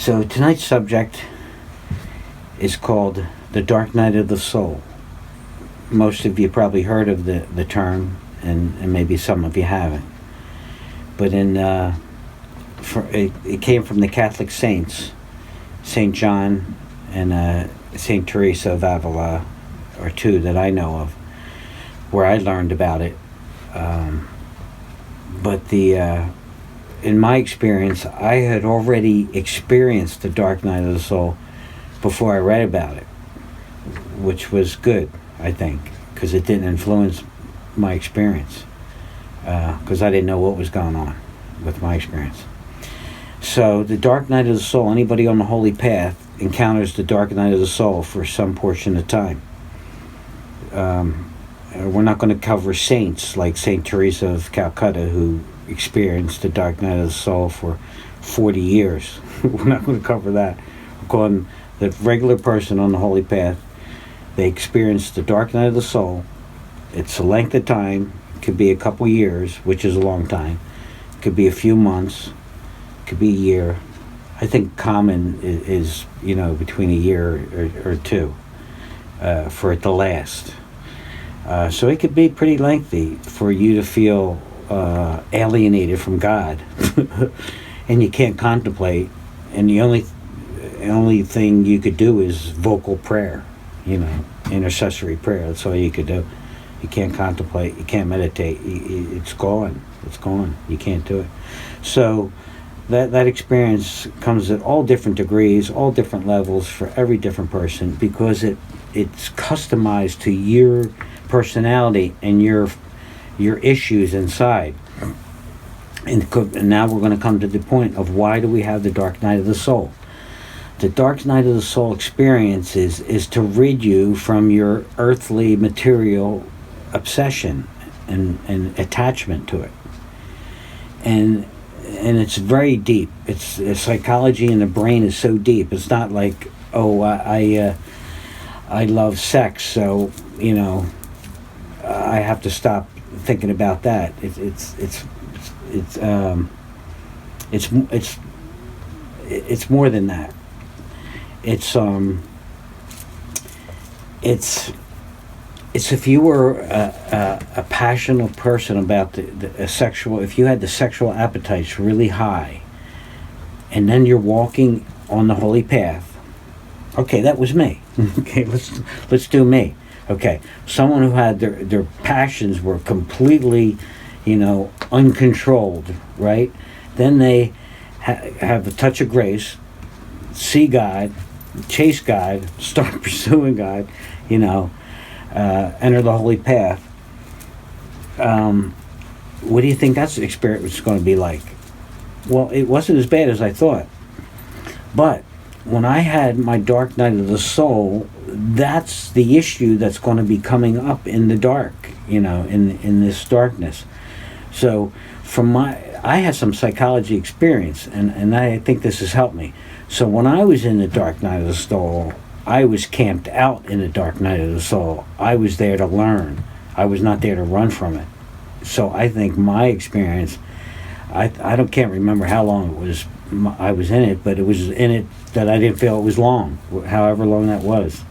So tonight's subject is called the dark night of the soul. Most of you probably heard of the term, and maybe some of you haven't. But it came from the Catholic saints, St. John and St. Teresa of Avila, are two that I know of, where I learned about it. But in my experience, I had already experienced the dark night of the soul before I read about it, which was good, I think, because it didn't influence my experience, because I didn't know what was going on with my experience. So the dark night of the soul, anybody on the holy path encounters the dark night of the soul for some portion of time. We're not going to cover saints like St. Teresa of Calcutta, who experienced the dark night of the soul for 40 years. We're not going to cover that. We're calling the regular person on the holy path. They experience the dark night of the soul. It's a length of time. It could be a couple years, which is a long time. It could be a few months. It could be a year. I think common is between a year or two for it to last. So it could be pretty lengthy for you to feel alienated from God, and you can't contemplate, and the only thing you could do is vocal prayer, intercessory prayer. That's all you could do. You can't contemplate, you can't meditate. It's gone. You can't do it. So that experience comes at all different degrees, all different levels for every different person, because it's customized to your personality and your issues inside. And now we're going to come to the point of why do we have the dark night of the soul. The dark night of the soul experience is to rid you from your earthly material obsession and attachment to it. And it's very deep. It's psychology in the brain is so deep. It's not like, I love sex, so I have to stop thinking about that. It's more than that. It's if you were a passionate person about a sexual, if you had the sexual appetites really high, and then you're walking on the holy path. Okay, that was me. Okay, let's do me. Okay, someone who had their passions were completely, uncontrolled, right? Then they have a touch of grace, see God, chase God, start pursuing God, enter the holy path. What do you think that experience was going to be like? Well, it wasn't as bad as I thought. But when I had my dark night of the soul, that's the issue that's going to be coming up in the dark, in this darkness. So I had some psychology experience, and I think this has helped me. So when I was in the dark night of the soul, I was camped out in the dark night of the soul. I was there to learn. I was not there to run from it. So I think my experience, I can't remember how long it was I was in it, but it was in it that I didn't feel it was long, however long that was.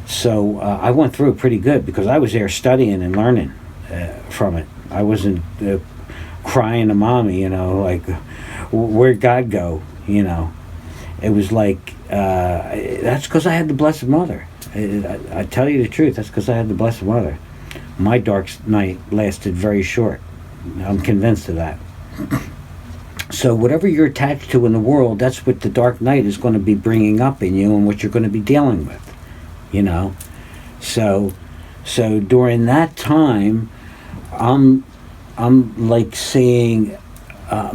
So I went through it pretty good because I was there studying and learning from it. I wasn't crying to mommy, like, where'd God go, It was like, that's because I had the Blessed Mother. I tell you the truth, that's because I had the Blessed Mother. My dark night lasted very short. I'm convinced of that. So whatever you're attached to in the world, that's what the dark night is going to be bringing up in you and what you're going to be dealing with, So during that time, I'm like saying,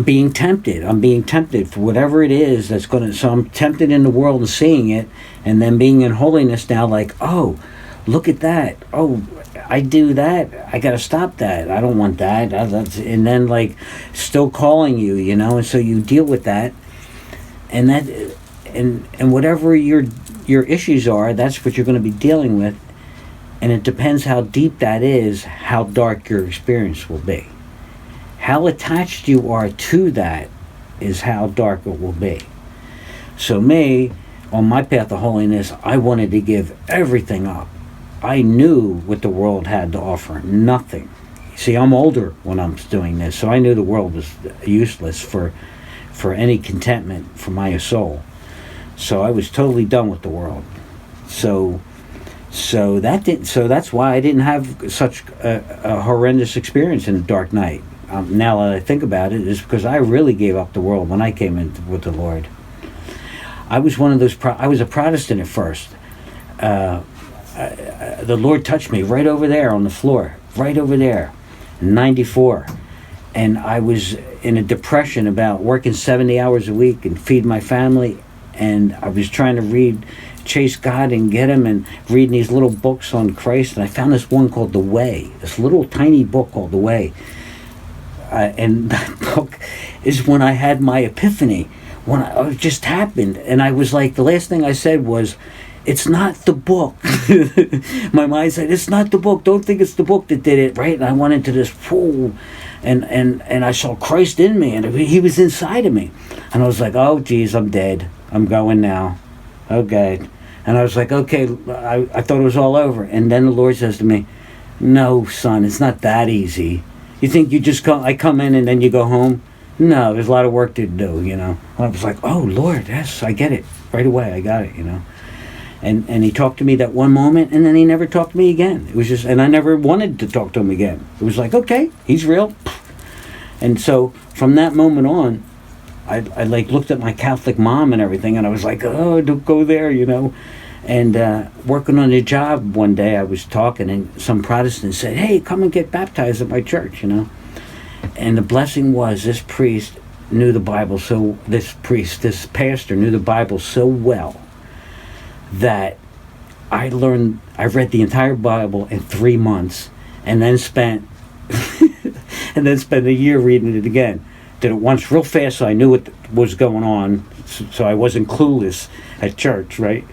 being tempted. I'm being tempted for whatever it is that's going to... So I'm tempted in the world and seeing it, and then being in holiness now, like, oh, look at that. Oh, I do that. I got to stop that. I don't want that. And then, like, still calling you, and so you deal with that. And that, and whatever your issues are, that's what you're going to be dealing with. And it depends how deep that is, how dark your experience will be. How attached you are to that is how dark it will be. So me, on my path of holiness, I wanted to give everything up. I knew what the world had to offer. Nothing. See, I'm older when I'm doing this, so I knew the world was useless for any contentment for my soul. So I was totally done with the world. So that's why I didn't have such a horrendous experience in the dark night. Now that I think about it, is because I really gave up the world when I came in with the Lord. I was one of those. I was a Protestant at first. The Lord touched me right over there on the floor, right over there, in '94, and I was in a depression about working 70 hours a week and feed my family, and I was trying to chase God and get Him, and reading these little books on Christ, and I found this one called The Way, this little tiny book called The Way, and that book is when I had my epiphany, when it just happened, and I was like, the last thing I said was, it's not the book. My mind said, it's not the book, don't think it's the book that did it, right? And I went into this pool, and I saw Christ in me, and He was inside of me, and I was like, oh geez, I'm dead, I'm going now, okay. And I was like, okay, I thought it was all over. And then the Lord says to me, no, son, it's not that easy. You think you just I come in and then you go home? No, there's a lot of work to do, you know. And I was like, oh, Lord, yes, I get it. Right away, I got it, you know. And He talked to me that one moment, and then He never talked to me again. It was just, and I never wanted to talk to Him again. It was like, okay, He's real. And so from that moment on, I like looked at my Catholic mom and everything, and I was like, oh, don't go there, you know. And working on a job one day, I was talking, and some Protestant said, hey, come and get baptized at my church, you know. And the blessing was, this knew the Bible this pastor knew the Bible so well that I read the entire Bible in 3 months, and then spent a year reading it again. Did it once real fast, so I knew what was going on, so I wasn't clueless at church, right?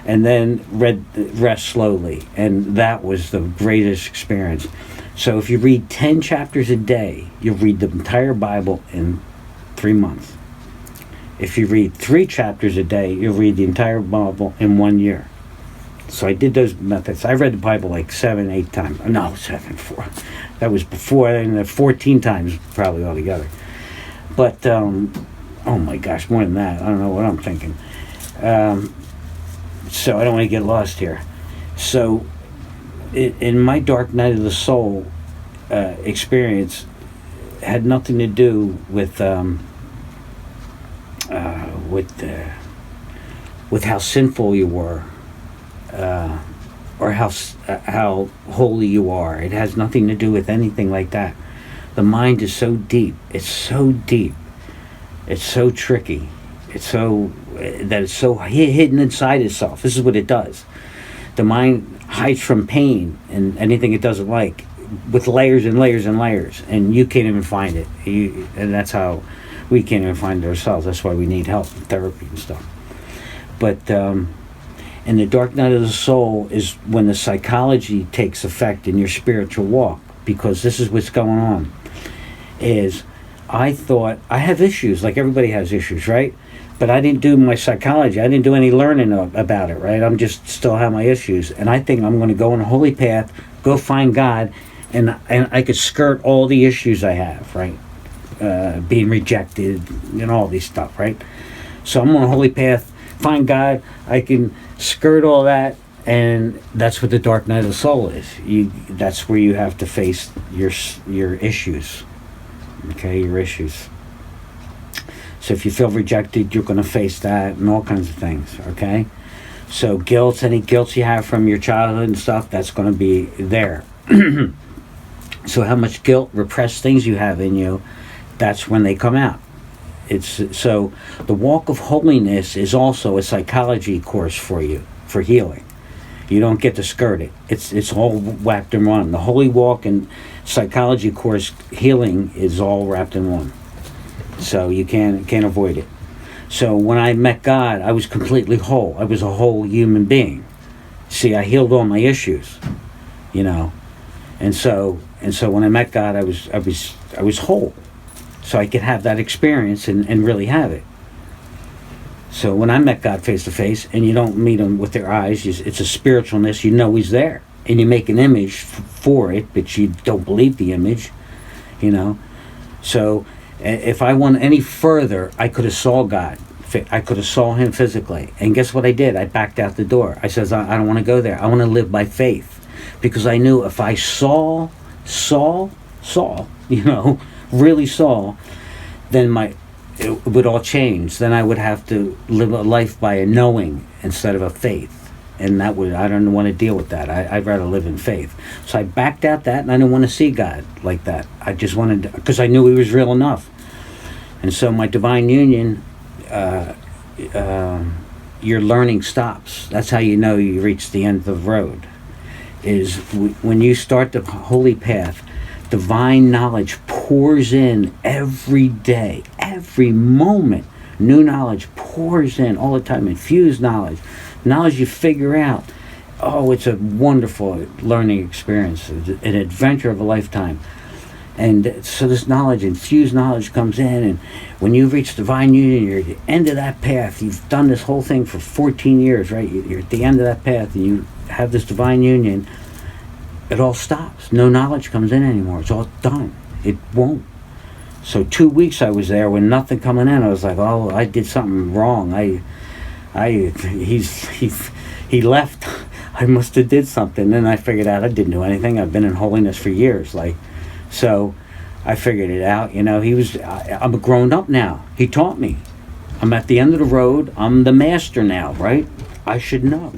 And then read the rest slowly, and that was the greatest experience. So if you read 10 chapters a day, you'll read the entire Bible in 3 months. If you read 3 chapters a day, you'll read the entire Bible in 1 year. So I did those methods. I read the Bible like 7, 8 times. No, 7, 4. That was before, and 14 times probably altogether. But, oh my gosh, more than that. I don't know what I'm thinking. So I don't want to get lost here. So in my dark night of the soul experience, had nothing to do with how sinful you were, or how holy you are. It has nothing to do with anything like that. The mind is so deep. It's so deep. It's so tricky. It's so hidden inside itself. This is what it does. The mind hides from pain and anything it doesn't like, with layers and layers and layers, and you can't even find it. And that's how we can't even find it ourselves. That's why we need help and therapy and stuff. But in the dark night of the soul is when the psychology takes effect in your spiritual walk, because this is what's going on. Is I thought I have issues, like everybody has issues, right? But I didn't do my psychology. I didn't do any learning about it, right? I'm just still have my issues, and I think I'm going to go on a holy path, go find God, and I could skirt all the issues I have, right? Being rejected and all these stuff, right? So I'm on a holy path, find God. I can skirt all that, and that's what the dark night of the soul is. That's where you have to face your issues. Okay, your issues. So if you feel rejected, you're going to face that and all kinds of things, okay? So any guilt you have from your childhood and stuff, that's going to be there. So how much guilt, repressed things you have in you, that's when they come out. So the walk of holiness is also a psychology course for you, for healing. You don't get to skirt it. It's all wrapped in one. The holy walk and psychology course healing is all wrapped in one. So you can't avoid it. So when I met God, I was completely whole. I was a whole human being. See, I healed all my issues, you know. And so when I met God, I was whole. So I could have that experience and really have it. So when I met God face to face, and you don't meet him with their eyes, it's a spiritualness. You know he's there, and you make an image for it, but you don't believe the image, you know. So if I went any further, I could have saw God. I could have saw him physically. And guess what I did? I backed out the door. I says, I don't want to go there. I want to live by faith. Because I knew if I saw, you know, really saw, then it would all change. Then I would have to live a life by a knowing instead of a faith. And I don't want to deal with that. I'd rather live in faith. So I backed out that, and I didn't want to see God like that. I just wanted, because I knew he was real enough. And so my divine union, your learning stops. That's how you know you reach the end of the road. Is when you start the holy path, divine knowledge pours in every day, every moment. New knowledge pours in all the time, infused knowledge you figure out. Oh, it's a wonderful learning experience, an adventure of a lifetime. And so this knowledge, infused knowledge, comes in, and when you reach divine union, you're at the end of that path. You've done this whole thing for 14 years, right? You're at the end of that path, and you have this divine union. It all stops. No knowledge comes in anymore. It's all done. It won't. So 2 weeks I was there with nothing coming in. I was like, oh, I did something wrong. He left. I must have did something. Then I figured out I didn't do anything. I've been in holiness for years, so I figured it out. You know, I'm a grown up now. He taught me. I'm at the end of the road. I'm the master now, right? I should know.